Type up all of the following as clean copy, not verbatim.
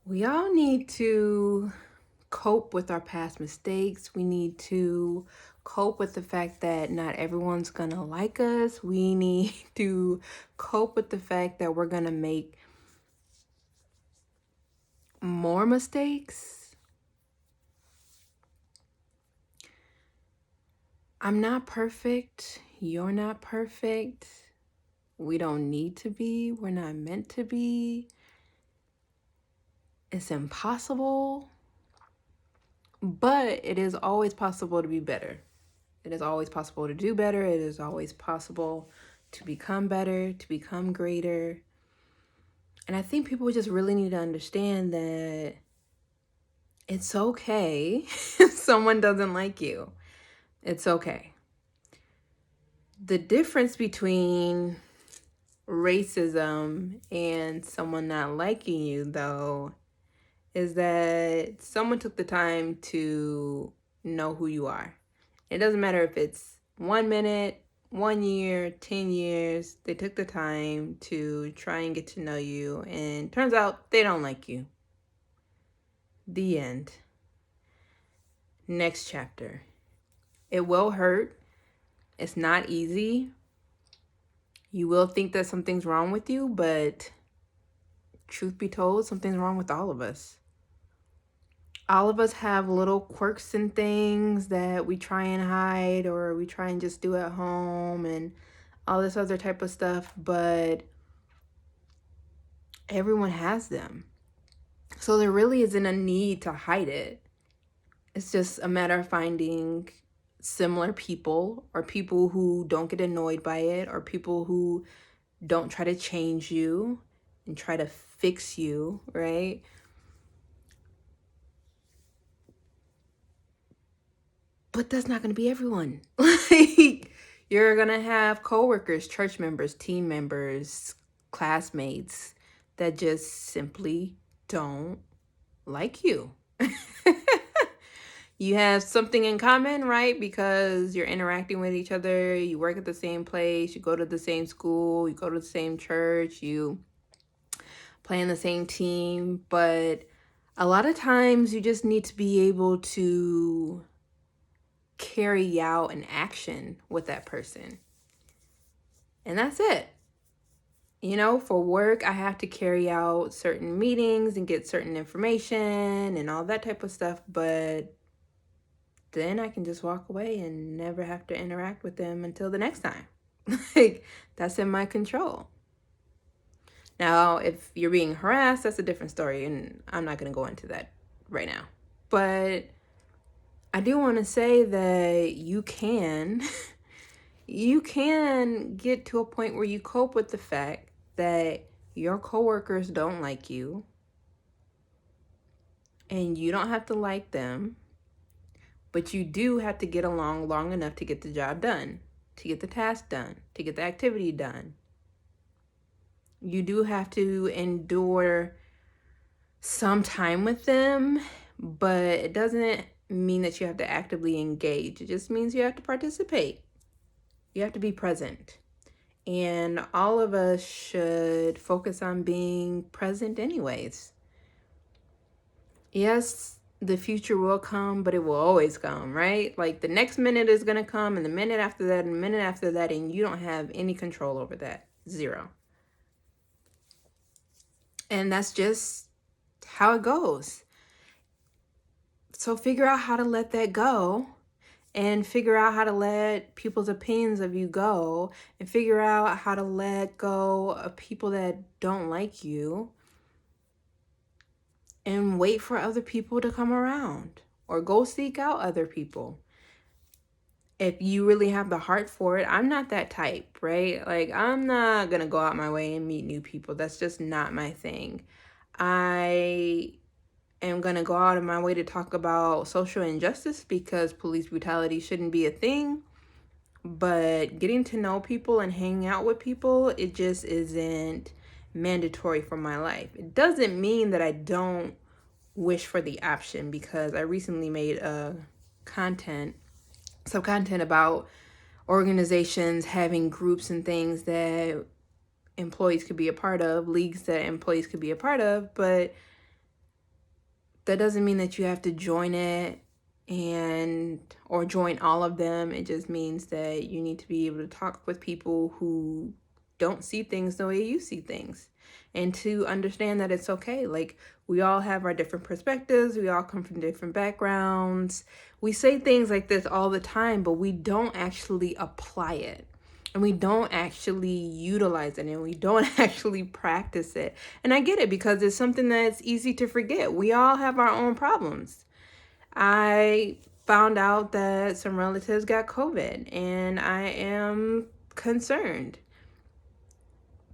We all need to cope with our past mistakes. We need to cope with the fact that not everyone's gonna like us. We need to cope with the fact that we're gonna make more mistakes. I'm not perfect. You're not perfect. We don't need to be. We're not meant to be. It's impossible. But it is always possible to be better. It is always possible to do better. It is always possible to become better, to become greater. And I think people just really need to understand that it's okay if someone doesn't like you. It's okay. The difference between racism and someone not liking you, though, is that someone took the time to know who you are. It doesn't matter if it's 1 minute, 1 year, 10 years. They took the time to try and get to know you, and turns out they don't like you. The end. Next chapter. It will hurt. It's not easy. You will think that something's wrong with you, but truth be told, something's wrong with all of us. All of us have little quirks and things that we try and hide, or we try and just do at home and all this other type of stuff, but everyone has them. So there really isn't a need to hide it. It's just a matter of finding similar people, or people who don't get annoyed by it, or people who don't try to change you and try to fix you, right? But that's not going to be everyone. Like, you're going to have coworkers, church members, team members, classmates that just simply don't like you. You have something in common, right? Because you're interacting with each other, you work at the same place, you go to the same school, you go to the same church, you play in the same team. But a lot of times you just need to be able to carry out an action with that person. And that's it. You know, for work, I have to carry out certain meetings and get certain information and all that type of stuff. But then I can just walk away and never have to interact with them until the next time. Like, that's in my control. Now, if you're being harassed, that's a different story, and I'm not going to go into that right now. But I do want to say that you can get to a point where you cope with the fact that your coworkers don't like you, and you don't have to like them, but you do have to get along long enough to get the job done, to get the task done, to get the activity done. You do have to endure some time with them, but it doesn't mean that you have to actively engage. It just means you have to participate. You have to be present. And all of us should focus on being present anyways. Yes, the future will come, but it will always come, right? Like, the next minute is going to come, and the minute after that, and the minute after that, and you don't have any control over that. Zero. And that's just how it goes. So figure out how to let that go, and figure out how to let people's opinions of you go, and figure out how to let go of people that don't like you, and wait for other people to come around, or go seek out other people. If you really have the heart for it. I'm not that type, right? Like, I'm not gonna go out my way and meet new people. That's just not my thing. I am gonna go out of my way to talk about social injustice because police brutality shouldn't be a thing. But getting to know people and hanging out with people, it just isn't mandatory for my life. It doesn't mean that I don't wish for the option, because I recently made some content about organizations having groups and things that employees could be a part of, leagues that employees could be a part of. But that doesn't mean that you have to join it or join all of them. It just means that you need to be able to talk with people who don't see things the way you see things, and to understand that it's okay. Like, we all have our different perspectives. We all come from different backgrounds. We say things like this all the time, but we don't actually apply it. And we don't actually utilize it, and we don't actually practice it. And I get it, because it's something that's easy to forget. We all have our own problems. I found out that some relatives got COVID, and I am concerned.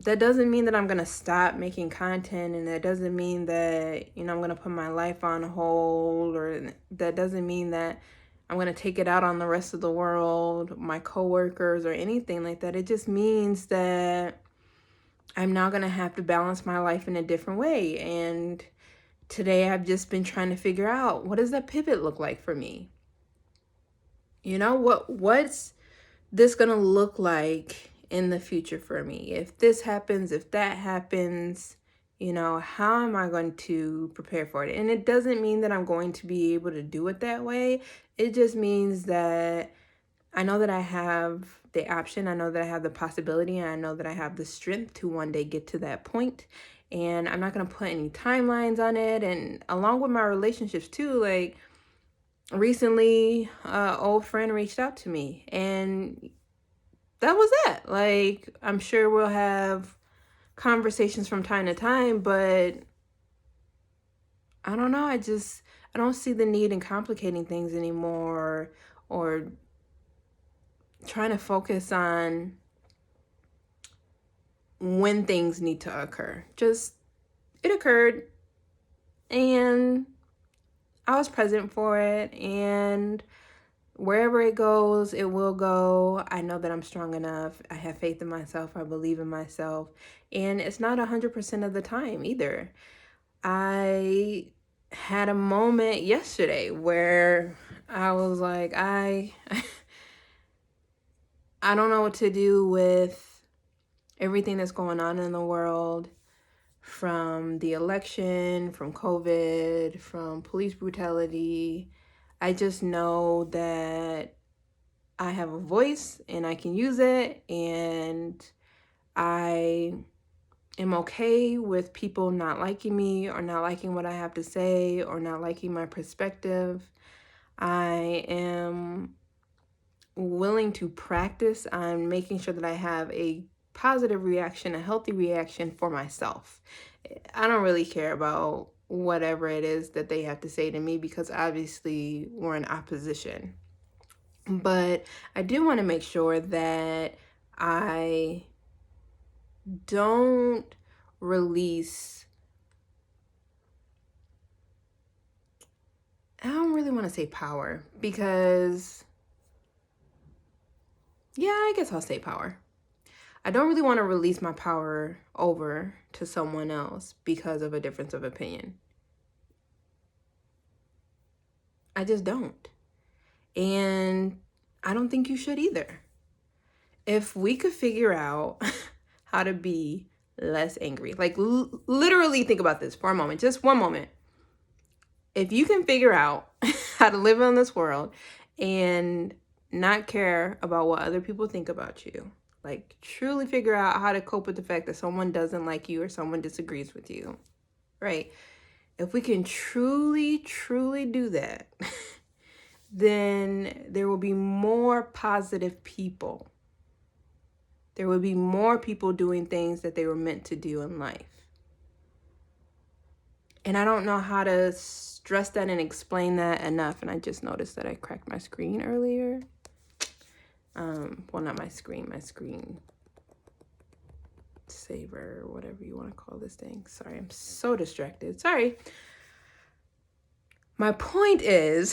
That doesn't mean that I'm going to stop making content, and that doesn't mean that, I'm going to put my life on hold, or that doesn't mean that I'm going to take it out on the rest of the world, my coworkers, or anything like that. It just means that I'm now going to have to balance my life in a different way. And today I've just been trying to figure out, what does that pivot look like for me? What's this going to look like in the future for me? If this happens, if that happens, how am I going to prepare for it? And it doesn't mean that I'm going to be able to do it that way. It just means that I know that I have the option. I know that I have the possibility, and I know that I have the strength to one day get to that point. And I'm not going to put any timelines on it. And along with my relationships too, like, recently, an old friend reached out to me, and that was it. Like, I'm sure we'll have conversations from time to time, but I don't know. I don't see the need in complicating things anymore, or trying to focus on when things need to occur. Just, it occurred, and I was present for it, and wherever it goes, it will go. I know that I'm strong enough. I have faith in myself. I believe in myself. And it's not 100% of the time either. I had a moment yesterday where I was like, I don't know what to do with everything that's going on in the world, from the election, from COVID, from police brutality. I just know that I have a voice and I can use it, and I am okay with people not liking me, or not liking what I have to say, or not liking my perspective. I am willing to practice on making sure that I have a positive reaction, a healthy reaction for myself. I don't really care about whatever it is that they have to say to me, because obviously we're in opposition. But I do want to make sure that I don't release, I don't really want to say power, because, yeah, I guess I'll say power. I don't really want to release my power over to someone else because of a difference of opinion. I just don't. And I don't think you should either. If we could figure out how to be less angry, like literally think about this for a moment, just one moment. If you can figure out how to live in this world and not care about what other people think about you, like truly figure out how to cope with the fact that someone doesn't like you or someone disagrees with you, right? If we can truly, truly do that, then there will be more positive people. There will be more people doing things that they were meant to do in life. And I don't know how to stress that and explain that enough. And I just noticed that I cracked my screen earlier. Well, not my screen saver, whatever you want to call this thing. Sorry, I'm so distracted. Sorry. My point is,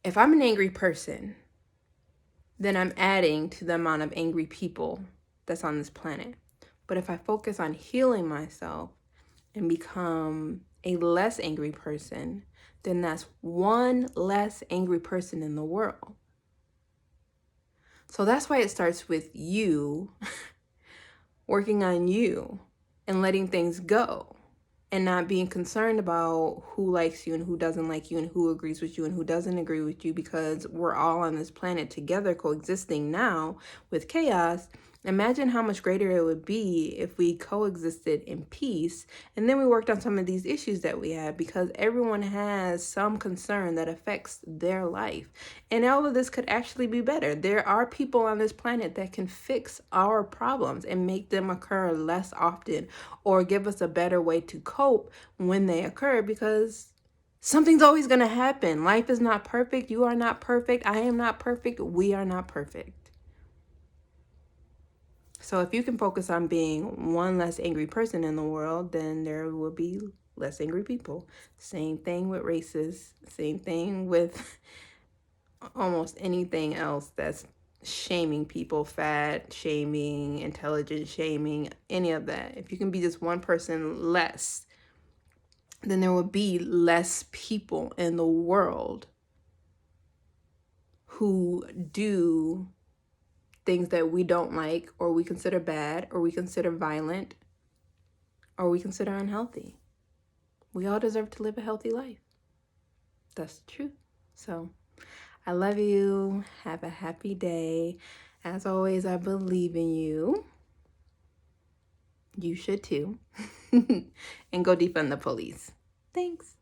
if I'm an angry person, then I'm adding to the amount of angry people that's on this planet. But if I focus on healing myself and become a less angry person, then that's one less angry person in the world. So that's why it starts with you working on you and letting things go and not being concerned about who likes you and who doesn't like you and who agrees with you and who doesn't agree with you, because we're all on this planet together coexisting now with chaos. Imagine how much greater it would be if we coexisted in peace and then we worked on some of these issues that we have, because everyone has some concern that affects their life. And all of this could actually be better. There are people on this planet that can fix our problems and make them occur less often, or give us a better way to cope when they occur, because something's always going to happen. Life is not perfect. You are not perfect. I am not perfect. We are not perfect. So if you can focus on being one less angry person in the world, then there will be less angry people. Same thing with races. Same thing with almost anything else that's shaming people, fat shaming, intelligence shaming, any of that. If you can be just one person less, then there will be less people in the world who do things that we don't like, or we consider bad, or we consider violent, or we consider unhealthy. We all deserve to live a healthy life. That's the truth. So I love you. Have a happy day. As always, I believe in you. You should too. And go defund the police. Thanks.